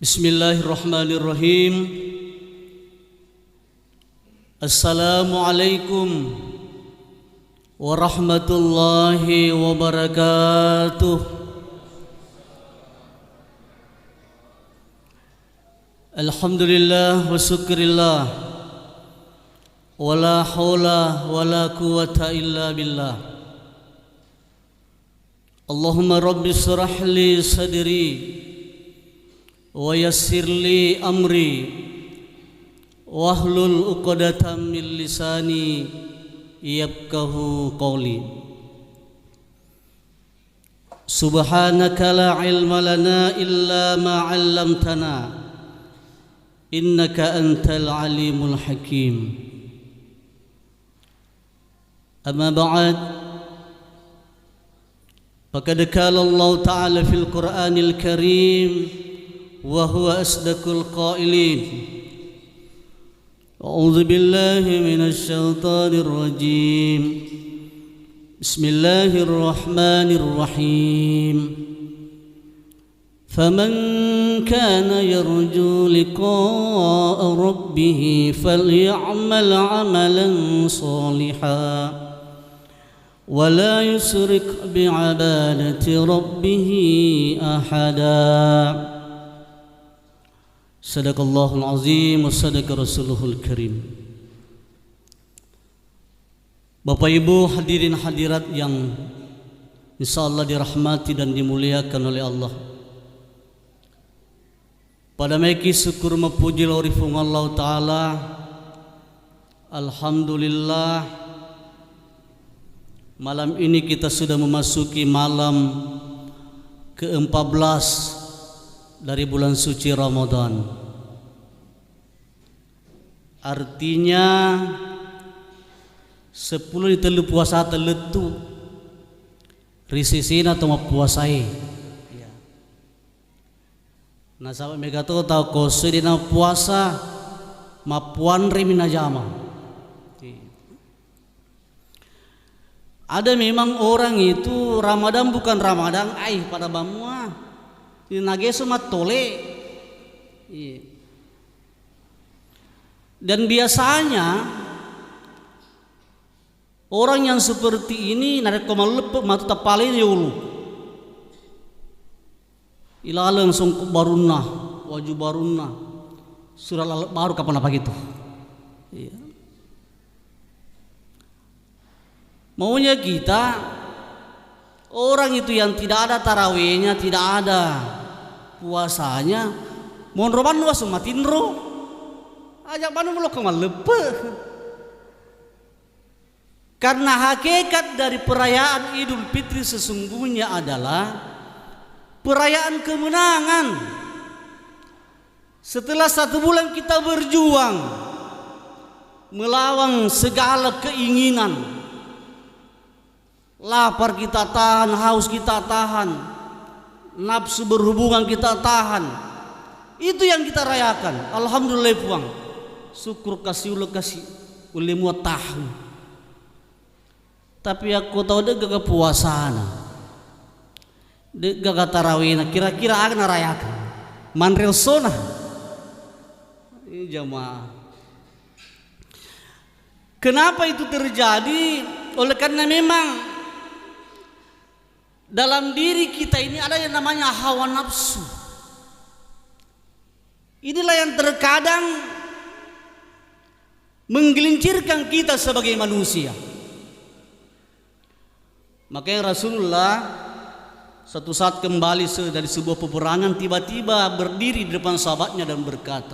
Bismillahirrahmanirrahim. Assalamualaikum warahmatullahi wabarakatuh. Alhamdulillah wa syukrillah, wala haula wala quwata illa billah. Allahumma rabbi shrah li sadri wa yassir li amri wahlul 'uqdatam min lisani yafqahu qawli. Subhanaka la ilma lana illa ma 'allamtana innaka antal alimul hakim. Amma ba'd, faqad qala Allah ta'ala fil Qur'anil Karim wa huwa asdaqul qailin. A'udzu billahi minasy syaithanir rajim. Bismillahirrahmanirrahim. Faman kana yarju liqa'a rabbih faly'amal 'amalan shalihan wa la yusyrik bi'ibadati rabbih ahada. Sadaqallahul azim wa sadaqa rasuluhul karim. Bapak Ibu hadirin hadirat yang insyaallah dirahmati dan dimuliakan oleh Allah. Pada maiki syukur mepuji lorifung Allah Ta'ala. Alhamdulillah, malam ini kita sudah memasuki malam ke-14 dari bulan suci Ramadan. Artinya 10 telu puasa teletu risisina atau puasai. Nah sahabat mereka tahu kosu di nama puasa mapuan remina jama. Ada memang orang itu Ramadan bukan Ramadan pada bamua. Ini nageso matole. Dan biasanya orang yang seperti ini narek komalepek matu tapalin yulu. Ila langsung barunah, waju barunah. Surah baru kapan apa gitu. Iya. Maunya kita orang itu yang tidak ada tarawihnya, tidak ada puasanya, mohon roban lu matin ro, ajak banu melo kemal lepe. Karena hakikat dari perayaan Idul Fitri sesungguhnya adalah perayaan kemenangan. Setelah 1 bulan kita berjuang melawan segala keinginan, lapar kita tahan, haus kita tahan, nafsu berhubungan kita tahan. Itu yang kita rayakan. Alhamdulillah puang. Syukur kasih ulah kasih ulih muat tahan. Tapi aku tahu deh gak puasana, deh gak tarawihna. Kira-kira akan rayakan manrel sona. Ini jamaah. Kenapa itu terjadi? Oleh karena memang dalam diri kita ini ada yang namanya hawa nafsu. Inilah yang terkadang menggelincirkan kita sebagai manusia. Makanya Rasulullah satu saat kembali dari sebuah peperangan, tiba-tiba berdiri di depan sahabatnya dan berkata,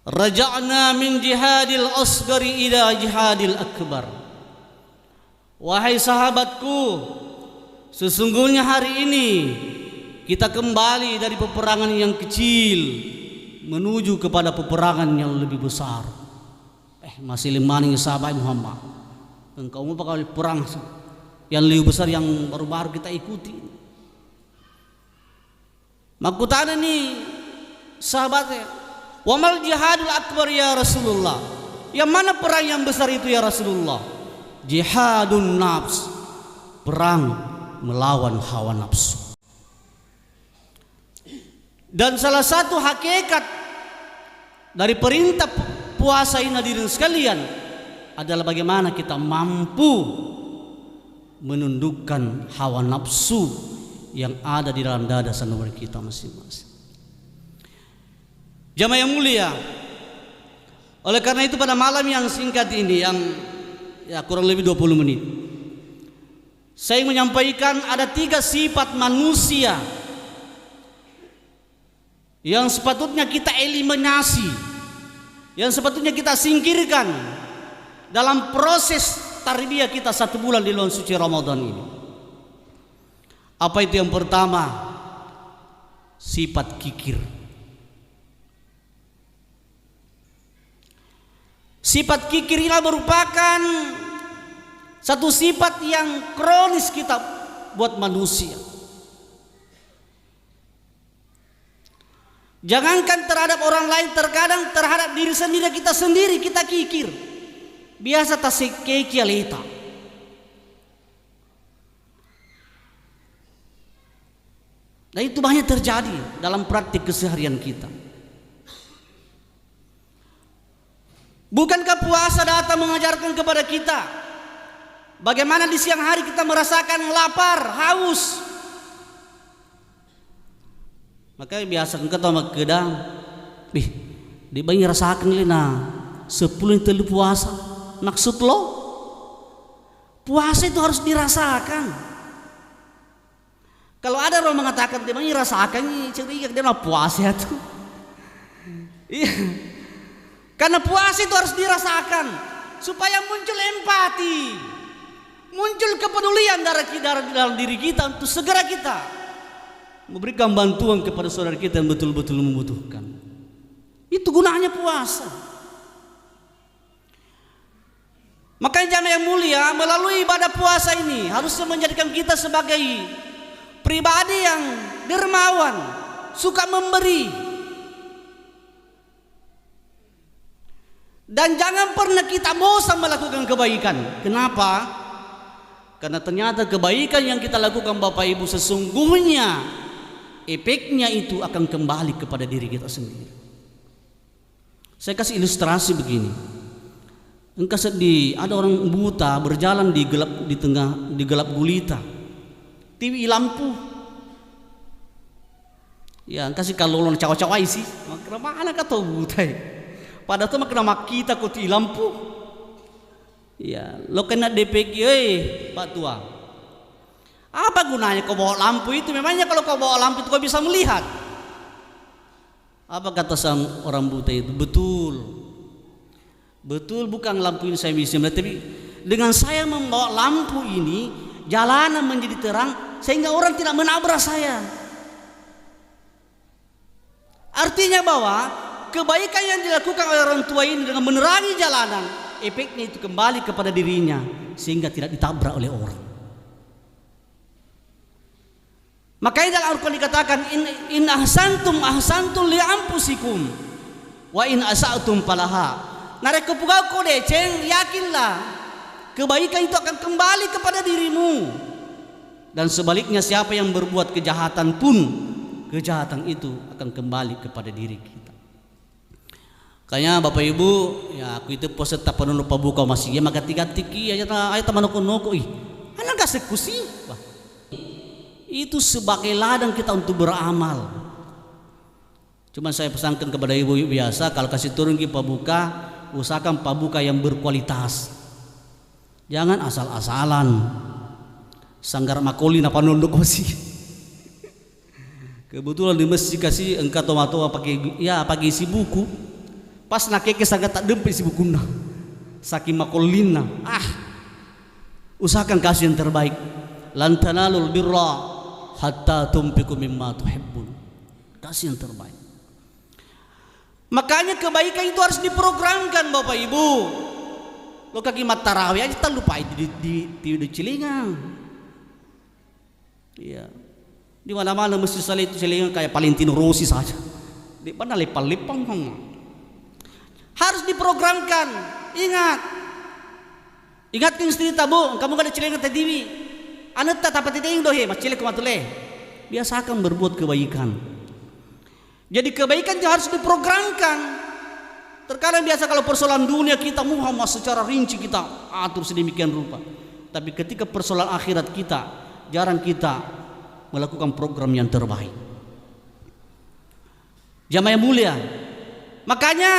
"Raja'na min jihadil asgari ila jihadil akbar." Wahai sahabatku, sesungguhnya hari ini kita kembali dari peperangan yang kecil menuju kepada peperangan yang lebih besar. Masih limani sahabat Muhammad. Engkau mau pakai perang yang lebih besar yang baru-baru kita ikuti. Makutana nih sahabatnya, "Wamal jihadul akbar ya Rasulullah." Yang mana perang yang besar itu ya Rasulullah? Jihadun nafs, perang melawan hawa nafsu. Dan salah satu hakikat dari perintah puasa ini hadirin sekalian adalah bagaimana kita mampu menundukkan hawa nafsu yang ada di dalam dada sanubari kita masing-masing. Jamaah yang mulia, oleh karena itu pada malam yang singkat ini, yang kurang lebih 20 menit, saya menyampaikan ada 3 sifat manusia yang sepatutnya kita eliminasi, yang sepatutnya kita singkirkan dalam proses tarbiyah kita 1 bulan di bulan suci Ramadan ini. Apa itu? Yang pertama, sifat kikir. Sifat kikir ini merupakan satu sifat yang kronis kita buat manusia. Jangankan terhadap orang lain, terkadang terhadap diri sendiri kita kikir. Biasa tasikeki alita. Dan itu banyak terjadi dalam praktik keseharian kita. Bukankah puasa datang mengajarkan kepada kita bagaimana di siang hari kita merasakan lapar, haus? Makanya biasa engkau tahu kedang, di banyak rasakan lina 10 telu puasa. Maksud lo, puasa itu harus dirasakan. Kalau ada orang mengatakan dia banyak rasakan, cerita dia mau puasa itu. Iya, karena puasa itu harus dirasakan supaya muncul empati, muncul kepedulian dalam diri kita untuk segera kita memberikan bantuan kepada saudara kita yang betul-betul membutuhkan. Itu gunanya puasa. Makanya jamaah yang mulia, melalui ibadah puasa ini harusnya menjadikan kita sebagai pribadi yang dermawan, suka memberi. Dan jangan pernah kita bosan melakukan kebaikan. Kenapa? Karena ternyata kebaikan yang kita lakukan Bapak Ibu sesungguhnya efeknya itu akan kembali kepada diri kita sendiri. Saya kasih ilustrasi begini. Engkau sedih, ada orang buta berjalan di gelap gulita. TV lampu. Ya, kasih kalau lo cawa-cawa sih. Kenapa anak atau buta? Padahal tuh makna kita kok di lampu. Ya, lo kena DPG, Pak Tua. Apa gunanya kau bawa lampu itu? Memangnya kalau kau bawa lampu itu kau bisa melihat. Apa kata sang orang buta itu? Betul bukan lampu ini saya bisa melihat, tapi dengan saya membawa lampu ini jalanan menjadi terang sehingga orang tidak menabrak saya. Artinya bahwa kebaikan yang dilakukan oleh orang tua ini dengan menerangi jalanan, efeknya itu kembali kepada dirinya sehingga tidak ditabrak oleh orang. Makanya dalam Al-Quran dikatakan in ahsantum li anfusikum wa in asa'tum falaha. Narek kepugau kau deceng, yakinlah kebaikan itu akan kembali kepada dirimu. Dan sebaliknya siapa yang berbuat kejahatan pun kejahatan itu akan kembali kepada diri kita. Kayaknya Bapak Ibu, ya aku itu peserta penuh pabuka masih ya maka tiga tiki aja teman noko anak gak sekusi. Itu sebagai ladang kita untuk beramal. Cuma saya pesankan kepada ibu biasa kalau kasih turun ke pabuka, usahakan pabuka yang berkualitas. Jangan asal-asalan. Sanggar makoli napa nunduk sih. Kebetulan di masjid kasih engkau tomato pakai isi buku. Pas nakeke sangat tak dempet isi buku nah. Saking makolina. Usahakan kasih yang terbaik. Lan tanalul birra hatta tumpiku mimma tuhibbun. Kasih yang terbaik. Makanya kebaikan itu harus diprogramkan Bapak Ibu. Lo kaki mat tarawih aja tak lupa di Cilingang. Iya. Di mana-mana mesti saling itu Cilingang kayak Valentino Rossi saja. Di mana lepang-lepang harus diprogramkan. Ingatkan istri tabu, kamu gak ada Cilingang tadi. Anak tak dapat titik dohe, mas cilik kumatule. Biasakan berbuat kebaikan. Jadi kebaikan itu harus diprogramkan. Terkadang biasa kalau persoalan dunia kita Muhammad secara rinci kita atur sedemikian rupa. Tapi ketika persoalan akhirat kita jarang kita melakukan program yang terbaik. Jamaah yang mulia, makanya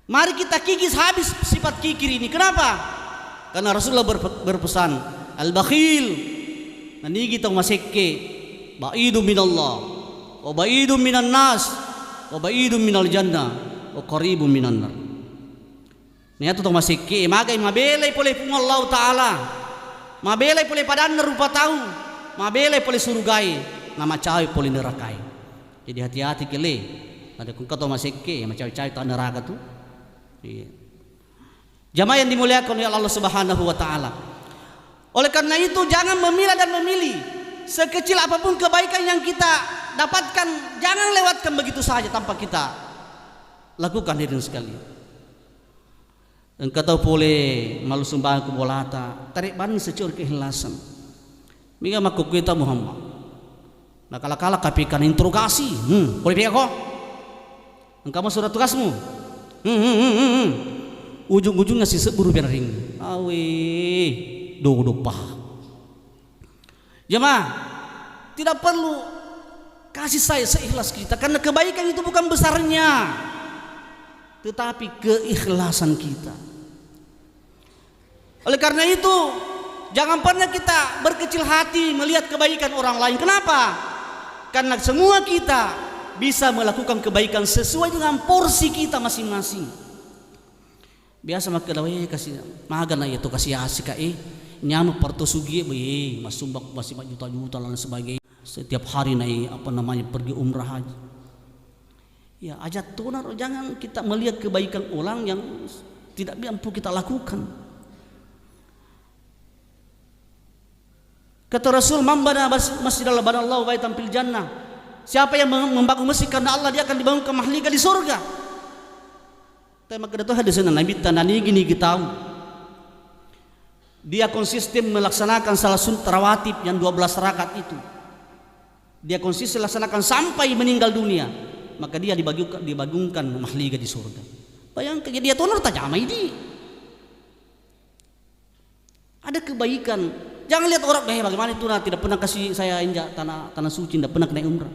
mari kita kikis habis sifat kikir ini. Kenapa? Karena Rasulullah berpesan, al-bakhil nanti kita masekke ba'idu minallah wa ba'idu minan nas wa ba'idu minal jannah wa qaribu minan nar. Nia tu masekke magai mabelai pole pung Allah taala, mabelai pole padan rupa tahu, mabelai pole surugai, nama cawe pole nerakai. Jadi hati-hati kele, ada kung kata masekke macam cawe tak neraka tu. Jamaah yang dimuliakan oleh Allah Subhanahu wa taala. Oleh karena itu jangan memilah dan memilih. Sekecil apapun kebaikan yang kita dapatkan, jangan lewatkan begitu saja tanpa kita lakukan hadirin sekalian. Engkau tahu boleh malu sumbang ke bolata, tarik bani secur keikhlasan. Mika makuk kita Muhammad. Nah kala-kala kapikan interogasi, boleh pihak kok? Engkau mau surat tugasmu? Ujung-ujungnya si seburu biar ring. Awe, do-pah. Jemaah, tidak perlu kasih saya seikhlas kita, karena kebaikan itu bukan besarnya, tetapi keikhlasan kita. Oleh karena itu, jangan pernah kita berkecil hati melihat kebaikan orang lain. Kenapa? Karena semua kita bisa melakukan kebaikan sesuai dengan porsi kita masing-masing. Biasa mak kedawai kasih magan aja tu kasih asik nyamu parto sugi mas sumbak masih juta-juta dan sebagainya. Setiap hari naik pergi umrah haji. Ya ajat tunar, jangan kita melihat kebaikan orang yang tidak mampu kita lakukan. Kata Rasul, "Man bana masjidal banallahu baitan fil jannah." Siapa yang membangun masjid karena Allah, dia akan dibangunkan mahliga di surga. Tema kedua hadis Nabi tanani gini kita tahu. Dia konsisten melaksanakan salat sunat rawatib yang 12 rakaat itu. Dia konsisten laksanakan sampai meninggal dunia, maka dia dibangunkan mahliga di surga. Bayangkan dia tonor tajam ini. Ada kebaikan. Jangan lihat orang bagaimana itu tidak pernah kasih saya injak tanah suci, tidak pernah kena umrah.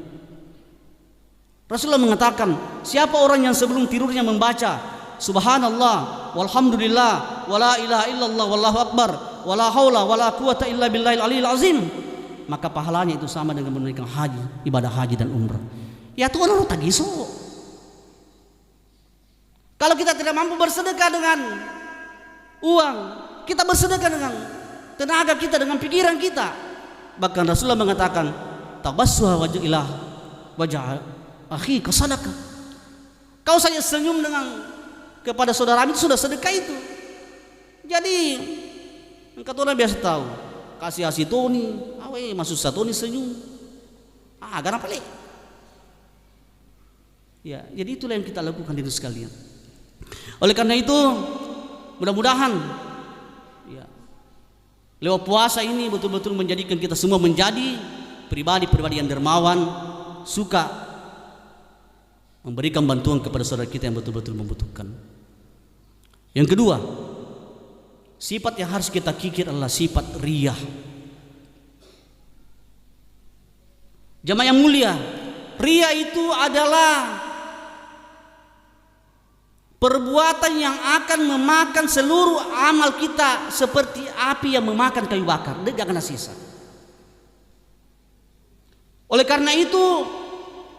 Rasulullah mengatakan, siapa orang yang sebelum tidurnya membaca Subhanallah, walhamdulillah, wala ilaha illallah, wallahu akbar, wala haula wala quwata illa billahil aliyil azim, maka pahalanya itu sama dengan menunaikan haji, ibadah haji dan umrah. Ya Tuhan orang tagiso. Kalau kita tidak mampu bersedekah dengan uang, kita bersedekah dengan tenaga kita, dengan pikiran kita. Bahkan Rasulullah mengatakan, tabassuha wajhilah wajah akhi kasadaka. Kau saja senyum kepada saudara itu sudah sedekah itu. Jadi engkau orang biasa tahu kasih asitoni, awe masuk satoni senyum. Agar apa le? Ya, jadi itulah yang kita lakukan itu sekalian. Oleh karena itu, mudah-mudahan ya, lewat puasa ini betul-betul menjadikan kita semua menjadi pribadi-pribadi yang dermawan, suka memberikan bantuan kepada saudara kita yang betul-betul membutuhkan. Yang kedua, sifat yang harus kita kikir adalah sifat riyah. Jamaah yang mulia, riyah itu adalah perbuatan yang akan memakan seluruh amal kita seperti api yang memakan kayu bakar, dia gak kena sisa. Oleh karena itu,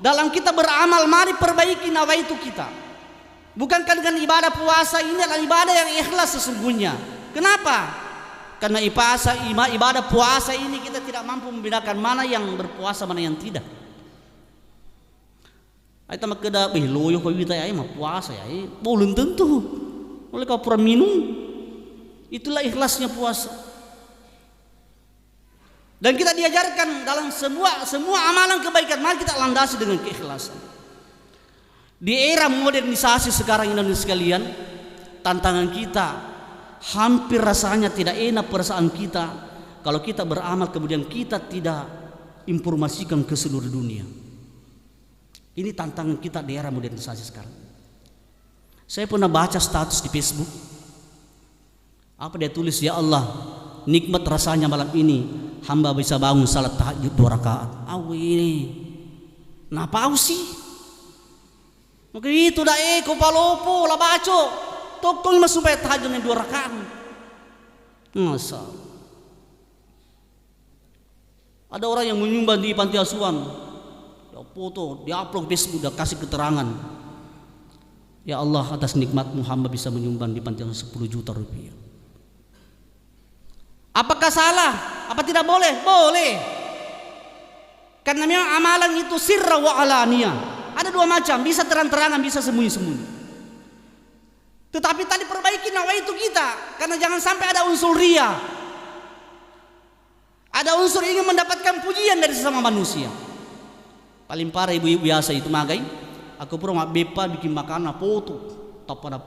dalam kita beramal, mari perbaiki nawaitu kita. Bukankah dengan ibadah puasa ini adalah ibadah yang ikhlas sesungguhnya? Kenapa? Karena ibadah puasa ini kita tidak mampu membedakan mana yang berpuasa, mana yang tidak. Ay tamak kada loyo ko wita ay mapuasa ay belum tentu. Oleh kau pura minum, itulah ikhlasnya puasa. Dan kita diajarkan dalam semua amalan kebaikan, mari kita landasi dengan keikhlasan. Di era modernisasi sekarang ini sekalian, tantangan kita hampir rasanya tidak enak perasaan kita kalau kita beramal kemudian kita tidak informasikan ke seluruh dunia. Ini tantangan kita di era modernisasi sekarang. Saya pernah baca status di Facebook. Apa dia tulis, ya Allah, nikmat rasanya malam ini hamba bisa bangun salat tahajud 2 rakaat. Ini napa sih? Maka itu dah ko palopo la baco. Tokong mas supaya tahajudnya 2 rakaat. Masa ada orang yang menyumbang di panti asuhan, ya foto, di-upload Facebook, udah kasih keterangan. Ya Allah, atas nikmat-Mu hamba bisa menyumbang di panti asuhan 10 juta rupiah. Apakah salah? Apa tidak boleh? Boleh. Karena memang amalan itu sirra wa alaniyah. Ada 2 macam, bisa terang-terangan, bisa sembunyi-sembunyi. Tetapi tadi perbaiki nawaitu kita, karena jangan sampai ada unsur ria. Ada unsur ingin mendapatkan pujian dari sesama manusia. Paling parah ibu-ibu biasa itu magai. Aku pernah bepa bikin makanan foto, tak pada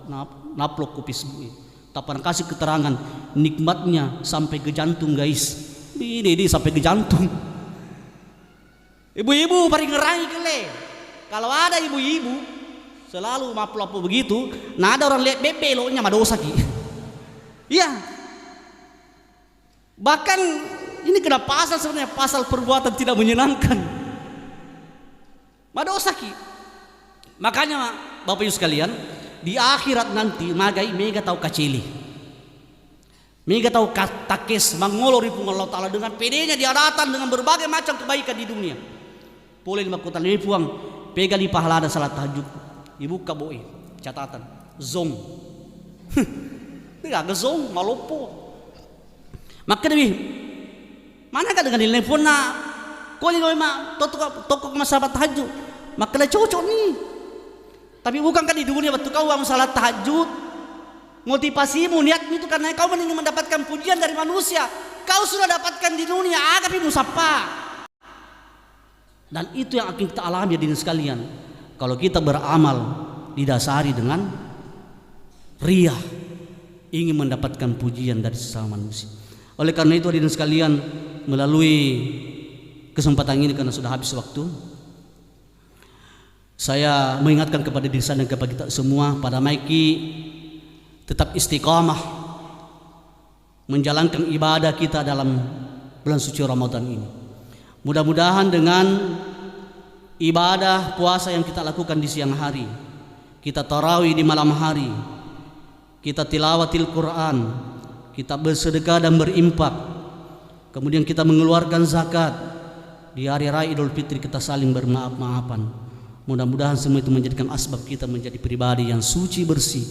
naplok kopi semua. Tak pernah kasih keterangan nikmatnya sampai ke jantung guys. Ini sampai ke jantung. Ibu-ibu paling ngerai kele. Kalau ada ibu-ibu selalu maplop begitu, nah ada orang lihat BP lo nya madosa ki. Iya. Bahkan ini kena pasal sebenarnya, pasal perbuatan tidak menyenangkan. Madosa ki. Makanya Bapak Ibu sekalian, di akhirat nanti magai mega tahu kacili. Mega tahu katakes mangolor ipung Allah Ta'ala dengan pedenya dia datang dengan berbagai macam kebaikan di dunia. Boleh dimakutan lebih puang pegali pahala dan salat tahajud. Dibuka boi catatan zong. Tidak zong malopo. Maka lebih mana kan dengan telepon na kau ni memang toko masalah tahajud. Maka dah cocok ni. Tapi bukan kan di dunia betul kau am salat tahajud. Motivasimu niatmu itu karena kau ingin mendapatkan pujian dari manusia. Kau sudah dapatkan di dunia, tapi musapa. Dan itu yang akan kita alami hadirin sekalian. Kalau kita beramal didasari dengan ria, ingin mendapatkan pujian dari sesama manusia. Oleh karena itu hadirin sekalian, melalui kesempatan ini karena sudah habis waktu, saya mengingatkan kepada diri saya dan kepada kita semua, pada Maiki tetap istiqamah menjalankan ibadah kita dalam bulan suci Ramadan ini. Mudah-mudahan dengan ibadah puasa yang kita lakukan di siang hari, kita tarawih di malam hari, kita tilawatil Quran, kita bersedekah dan berimpak, kemudian kita mengeluarkan zakat, di hari raya Idul Fitri kita saling bermaaf-maafan. Mudah-mudahan semua itu menjadikan asbab kita menjadi pribadi yang suci bersih,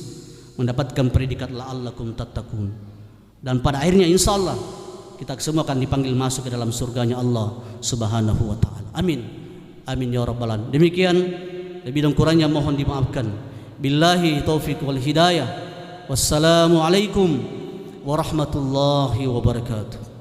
mendapatkan predikat la'allakum tattaqun. Dan pada akhirnya insyaallah kita semua akan dipanggil masuk ke dalam surganya Allah Subhanahu wa taala. Amin. Amin ya rabbal alamin. Demikian, lebih dan kurangnya mohon dimaafkan. Billahi taufik wal hidayah. Wassalamu alaikum warahmatullahi wabarakatuh.